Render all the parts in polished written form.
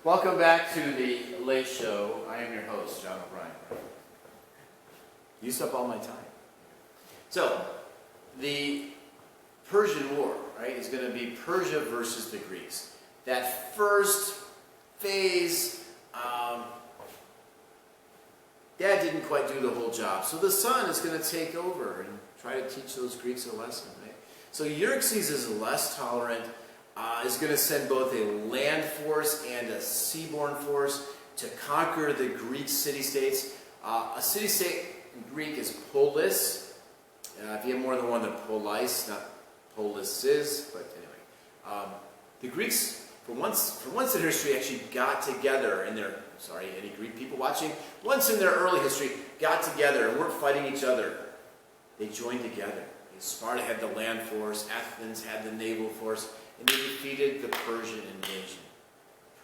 Welcome back to the Late Show. I am your host, John O'Brien. Used up all my time. So, the Persian War, right, is going to be Persia versus the Greeks. That first phase, Dad didn't quite do the whole job. So the son is going to take over and try to teach those Greeks a lesson, right? So Xerxes is less tolerant, is going to send both a land force and a seaborne force to conquer the Greek city-states. A city-state in Greek is polis. If you have more than one, the polis, not polis is, but anyway. The Greeks, for once in history, actually got together in their, sorry, any Greek people watching, once in their early history, got together and weren't fighting each other. They joined together. Sparta had the land force, Athens had the naval force, and they defeated the Persian invasion.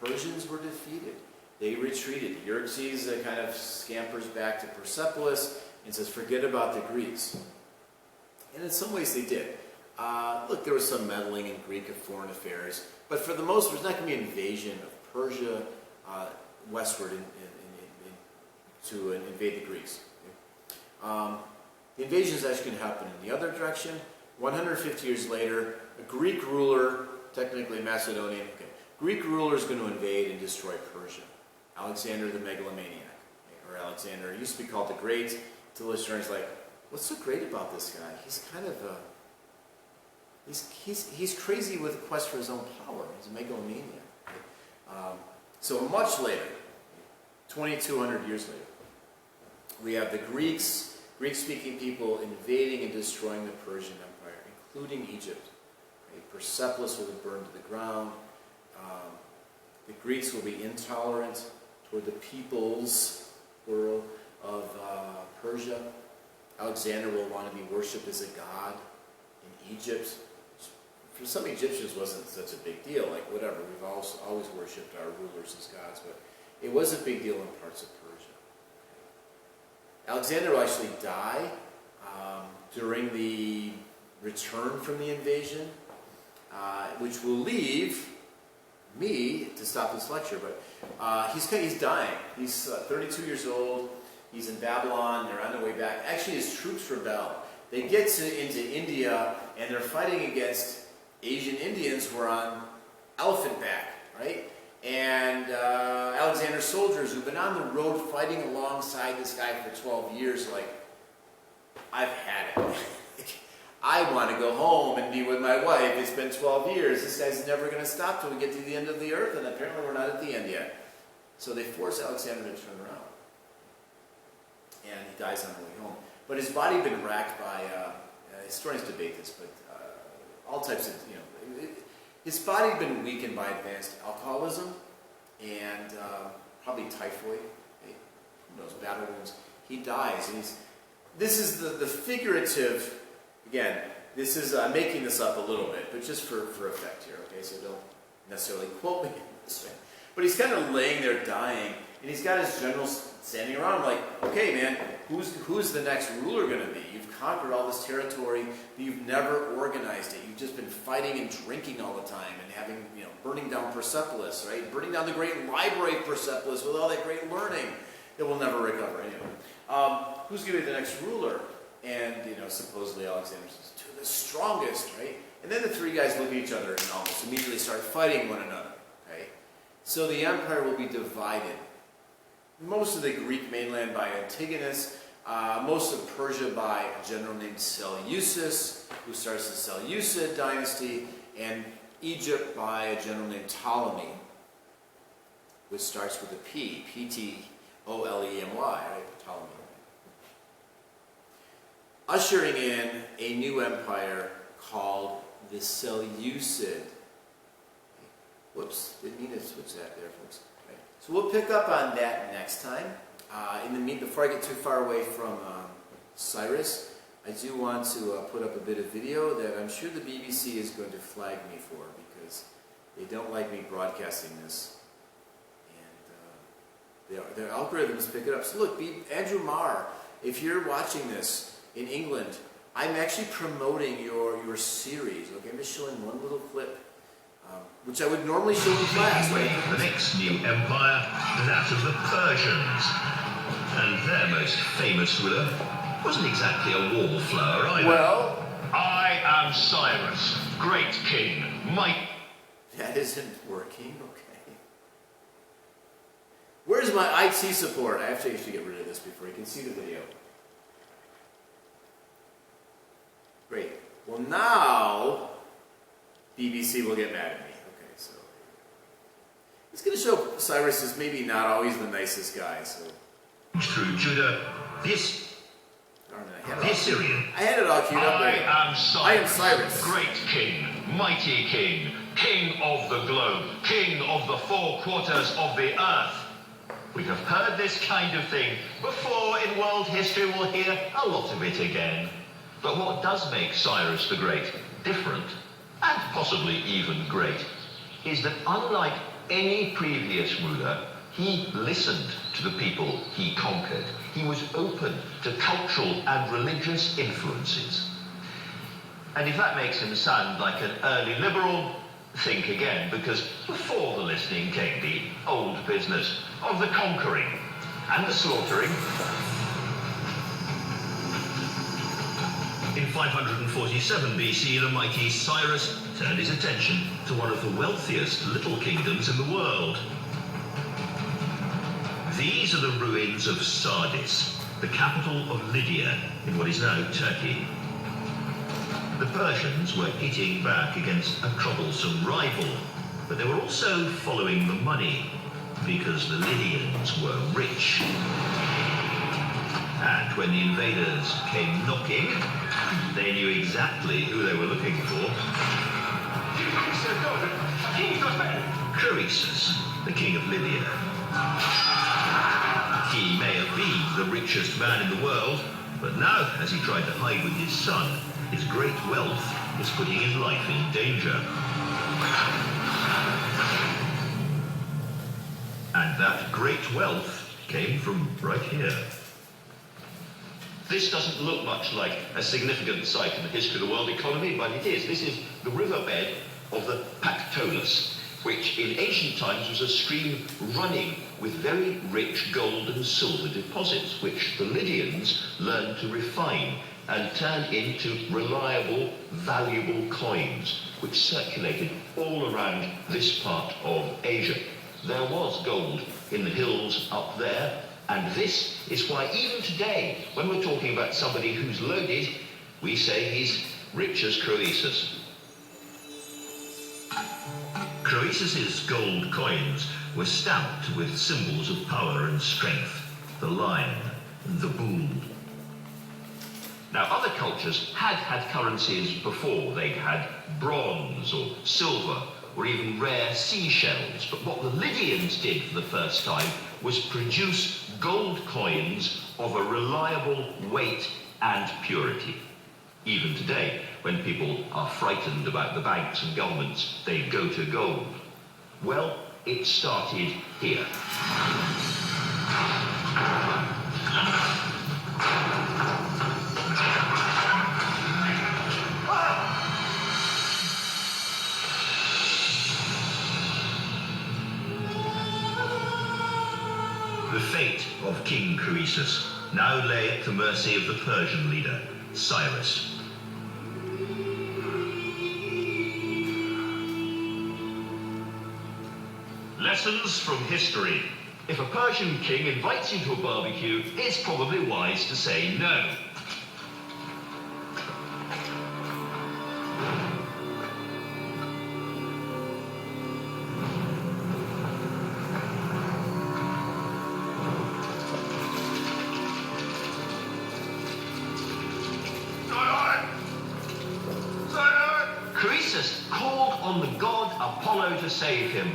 Persians were defeated. They retreated. Xerxes kind of scampers back to Persepolis and says, forget about the Greeks. And in some ways they did. Look, there was some meddling in Greek foreign affairs, but for the most, there's not going to be an invasion of Persia westward to invade the Greeks. The invasion is actually going to happen in the other direction. 150 years later, a Greek ruler, technically Macedonian, Greek ruler is going to invade and destroy Persia. Alexander the Megalomaniac, or Alexander, he used to be called the Great. Until historians like, what's so great about this guy? He's kind of he's crazy with a quest for his own power. He's a megalomaniac. So much later, 2,200 years later, we have the Greek-speaking people invading and destroying the Persian Empire, including Egypt. Right? Persepolis will be burned to the ground. The Greeks will be intolerant toward the peoples, plural, of Persia. Alexander will want to be worshipped as a god in Egypt. For some Egyptians, it wasn't such a big deal. Like, whatever, we've always worshipped our rulers as gods, but it was a big deal in parts of Persia. Alexander will actually die during the return from the invasion, which will leave me to stop this lecture, but he's dying. He's 32 years old. He's in Babylon. They're on their way back. Actually, his troops rebel. They get into India, and they're fighting against Asian Indians who are on elephant back, right? And Alexander's soldiers who've been on the road fighting alongside this guy for 12 years, like, I've had it. I want to go home and be with my wife. It's been 12 years. This guy's never going to stop till we get to the end of the earth, and apparently we're not at the end yet. So they force Alexander to turn around. And he dies on the way home. But his body had been racked by, historians debate this, but all types of, his body had been weakened by advanced alcoholism and probably typhoid. Who knows, battle wounds. He dies. And this is the figurative, again, this is, I'm making this up a little bit, but just for effect here, okay? So don't necessarily quote me this way. But he's kind of laying there dying, and he's got his generals standing around like, okay, man, who's the next ruler going to be? You've conquered all this territory, but you've never organized it. You've just been fighting and drinking all the time and having, burning down Persepolis, right? Burning down the great library of Persepolis with all that great learning that will never recover anyway. Who's going to be the next ruler? And, supposedly Alexander says, to the strongest, right? And then the three guys look at each other and almost immediately start fighting one another, right? So the empire will be divided. Most of the Greek mainland by Antigonus, most of Persia by a general named Seleucus, who starts the Seleucid dynasty, and Egypt by a general named Ptolemy, which starts with a P, P-T-O-L-E-M-Y, right? Ptolemy. Ushering in a new empire called the Seleucid. Whoops, didn't mean to switch that there, folks. Okay. So we'll pick up on that next time. Before I get too far away from Cyrus, I do want to put up a bit of video that I'm sure the BBC is going to flag me for because they don't like me broadcasting this. And their algorithms pick it up. So look, Andrew Marr, if you're watching this in England, I'm actually promoting your series. Okay, I'm just showing one little clip. which I would normally show in class, right? The next new empire, that of the Persians. And their most famous ruler wasn't exactly a wallflower either. Well, I am Cyrus, great king, mighty. that isn't working. Okay. Where's my IT support? I have to actually get rid of this before you can see the video. Great. Well, now BBC will get mad at me. Okay, so it's going to show Cyrus is maybe not always the nicest guy. So through Judah, the Assyrian. I had it all queued up. I am Cyrus, great king, mighty king, king of the globe, king of the 4 quarters of the earth. We have heard this kind of thing before in world history. We'll hear a lot of it again. But what does make Cyrus the Great different, and possibly even great, is that unlike any previous ruler, he listened to the people he conquered. He was open to cultural and religious influences. And if that makes him sound like an early liberal, think again, because before the listening came the old business of the conquering and the slaughtering. In 547 BC, the mighty Cyrus turned his attention to one of the wealthiest little kingdoms in the world. These are the ruins of Sardis, the capital of Lydia in what is now Turkey. The Persians were hitting back against a troublesome rival, but they were also following the money, because the Lydians were rich. And when the invaders came knocking, they knew exactly who they were looking for. Croesus, the king of Lydia. He may have been the richest man in the world, but now, as he tried to hide with his son, his great wealth was putting his life in danger. And that great wealth came from right here. This doesn't look much like a significant site in the history of the world economy, but it is. This is the riverbed of the Pactolus, which in ancient times was a stream running with very rich gold and silver deposits, which the Lydians learned to refine and turn into reliable, valuable coins, which circulated all around this part of Asia. There was gold in the hills up there, and this is why even today, when we're talking about somebody who's loaded, we say he's rich as Croesus. Croesus's gold coins were stamped with symbols of power and strength, the lion and the bull. Now, other cultures had currencies before. They'd had bronze or silver or even rare seashells. But what the Lydians did for the first time was produce gold coins of a reliable weight and purity. Even today, when people are frightened about the banks and governments, they go to gold. Well, it started here. The fate of King Croesus now lay at the mercy of the Persian leader, Cyrus. Lessons from history. If a Persian king invites you to a barbecue, it's probably wise to say no. Croesus called on the god Apollo to save him.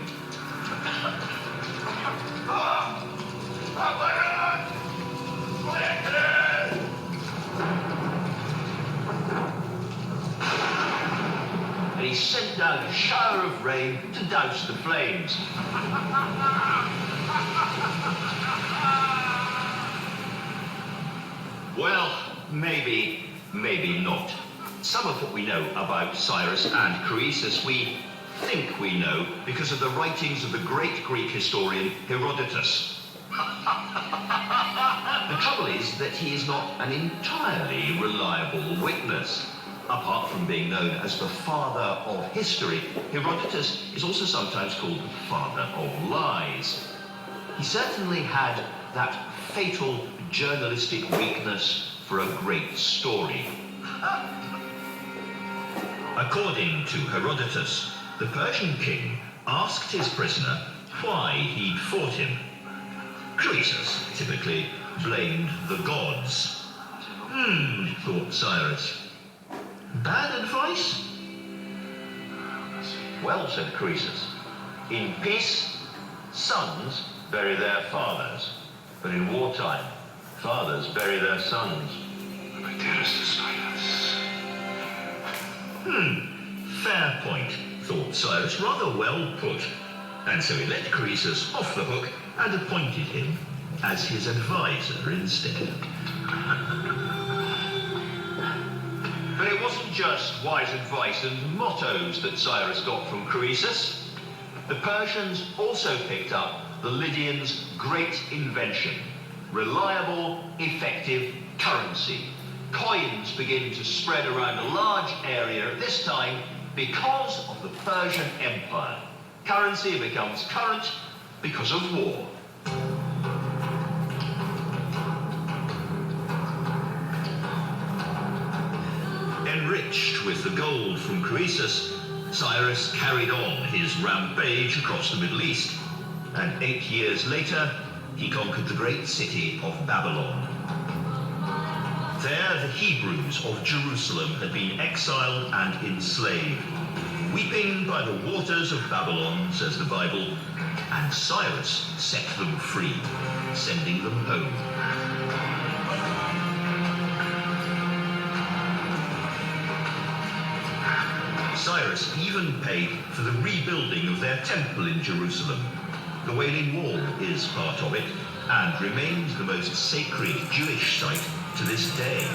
And he sent down a shower of rain to douse the flames. Well, maybe not. Some of what we know about Cyrus and Croesus we think we know because of the writings of the great Greek historian Herodotus. The trouble is that he is not an entirely reliable witness. Apart from being known as the father of history, Herodotus is also sometimes called the father of lies. He certainly had that fatal journalistic weakness for a great story. According to Herodotus, the Persian king asked his prisoner why he'd fought him. Croesus typically blamed the gods. Thought Cyrus. Bad advice? Well, said Croesus, in peace, sons bury their fathers, but in wartime, fathers bury their sons. My dearest Cyrus. Fair point, thought Cyrus, rather well put. And so he let Croesus off the hook and appointed him as his advisor instead. But it wasn't just wise advice and mottos that Cyrus got from Croesus. The Persians also picked up the Lydians' great invention, reliable, effective currency. Coins begin to spread around a large area at this time because of the Persian Empire. Currency becomes current because of war. Enriched with the gold from Croesus, Cyrus carried on his rampage across the Middle East, and 8 years later, he conquered the great city of Babylon. There, the Hebrews of Jerusalem had been exiled and enslaved, weeping by the waters of Babylon, says the Bible, and Cyrus set them free, sending them home. Cyrus even paid for the rebuilding of their temple in Jerusalem. The Wailing Wall is part of it and remains the most sacred Jewish site to this day.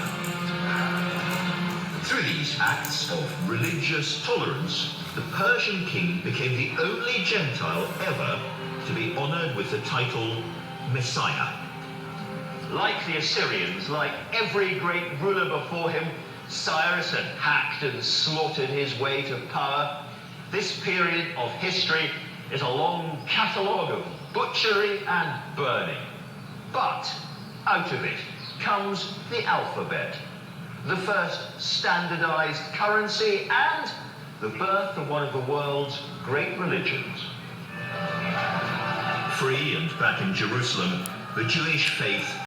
Through these acts of religious tolerance, the Persian king became the only Gentile ever to be honored with the title Messiah. Like the Assyrians, like every great ruler before him, Cyrus had hacked and slaughtered his way to power. This period of history is a long catalogue of butchery and burning. But out of it comes the alphabet, the first standardized currency, and the birth of one of the world's great religions. Free and back in Jerusalem, the Jewish faith